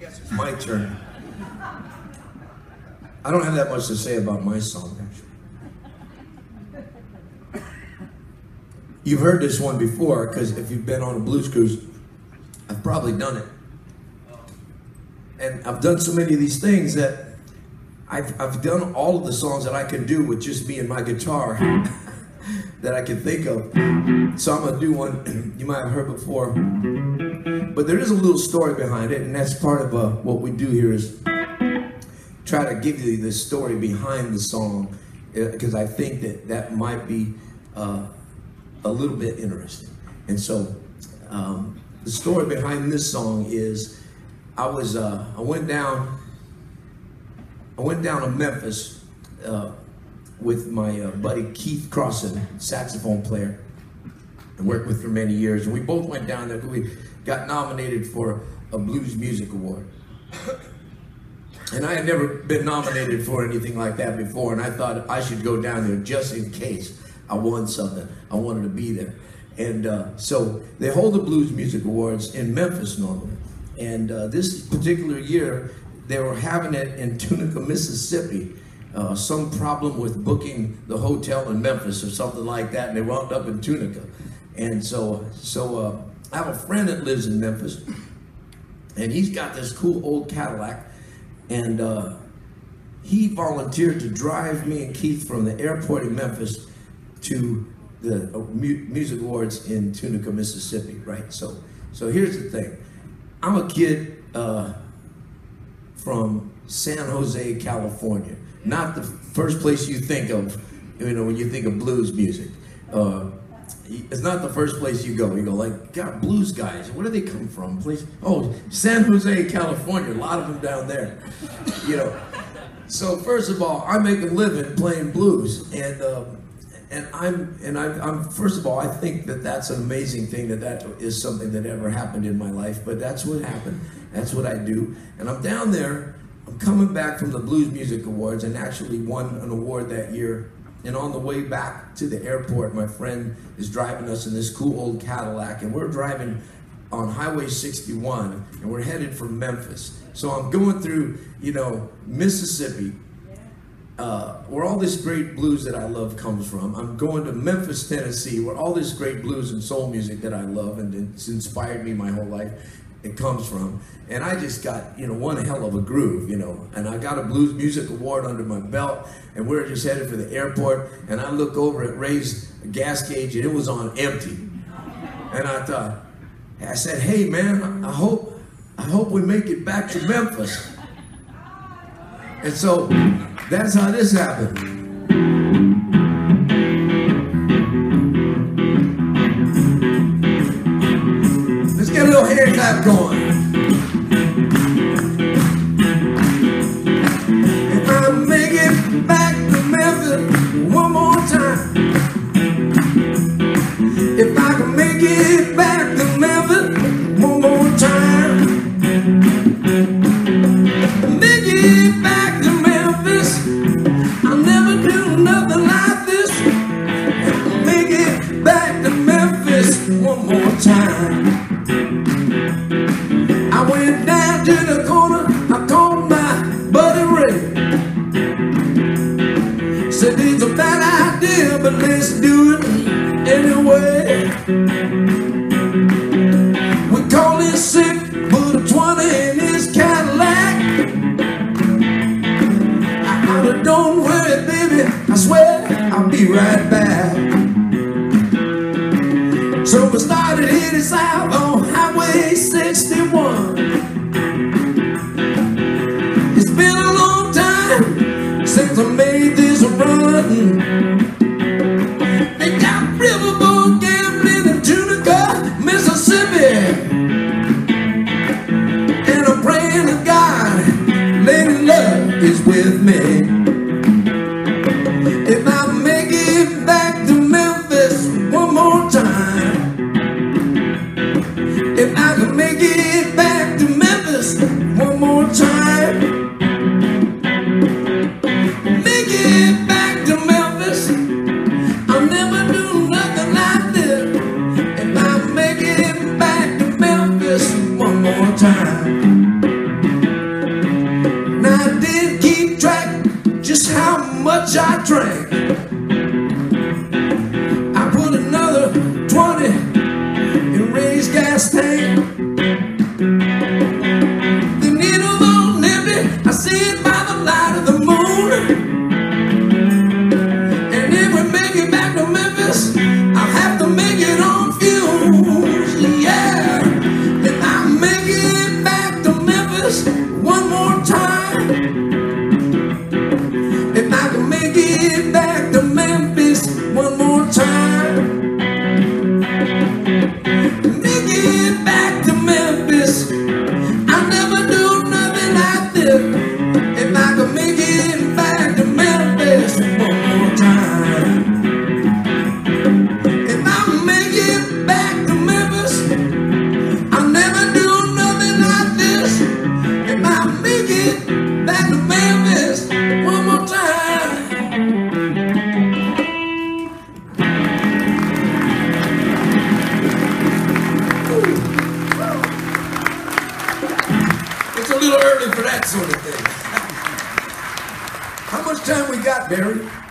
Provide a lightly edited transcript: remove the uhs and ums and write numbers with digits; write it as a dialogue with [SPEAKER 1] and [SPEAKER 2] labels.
[SPEAKER 1] guess it's my turn. I don't have that much to say about my song, actually. You've heard this one before, because if you've been on a blues cruise, I've probably done it. And I've done so many of these things that I've done all of the songs that I can do with just me and my guitar that I can think of. So I'm gonna do one you might have heard before. But there is a little story behind it, and that's part of what we do here is try to give you the story behind the song, because I think that might be a little bit interesting. And so the story behind this song is I went down to Memphis with my buddy Keith Crossan, saxophone player, and worked with for many years. And we both went down there. We got nominated for a Blues Music Award. And I had never been nominated for anything like that before, and I thought I should go down there just in case I won something. I wanted to be there. And so they hold the Blues Music Awards in Memphis normally. And this particular year, they were having it in Tunica, Mississippi. Some problem with booking the hotel in Memphis or something like that, and they wound up in Tunica. And so I have a friend that lives in Memphis, and he's got this cool old Cadillac, and he volunteered to drive me and Keith from the airport in Memphis to the Music Awards in Tunica, Mississippi, right? So here's the thing. I'm a kid from San Jose, California. Not the first place you think of, when you think of blues music. It's not the first place you go. You go like, God, blues guys, where do they come from? Please, oh, San Jose, California. A lot of them down there, So first of all, I make a living playing blues, and I'm first of all, I think that's an amazing thing that is something that ever happened in my life. But that's what happened. That's what I do. And I'm down there. I'm coming back from the Blues Music Awards and actually won an award that year. And on the way back to the airport, my friend is driving us in this cool old Cadillac, and we're driving on Highway 61, and we're headed for Memphis. So I'm going through, Mississippi, where all this great blues that I love comes from. I'm going to Memphis, Tennessee, where all this great blues and soul music that I love and it's inspired me my whole life, it comes from. And I just got, one hell of a groove, and I got a Blues Music Award under my belt, and we're just headed for the airport, and I look over at Ray's gas gauge, and it was on empty. And I said, hey man, I hope we make it back to Memphis. And so that's how this happened. Let's get a little hand clap going. If I make it back to Memphis one more time, if I can make it back to Memphis one more time, make it back to Memphis, I'll never do nothing like this. Make it back to Memphis one more time. I went down to the corner, I called my buddy Ray. Said it's a bad idea, but let's do it anyway. We call it sick, put a 20 in his Cadillac. Don't worry, baby, I swear I'll be right back. So we started heading south on Highway 61. It's been a long time since I made this run. They got riverboat gambling in Tunica, Mississippi. And I'm praying to God, Lady Love is with me. If I make it back to Memphis one more time, if I can make it back to Memphis one more time, make it back to Memphis, I'll never do nothing like this. If I make it back to Memphis one more time. that sort of thing. How much time we got, Barry?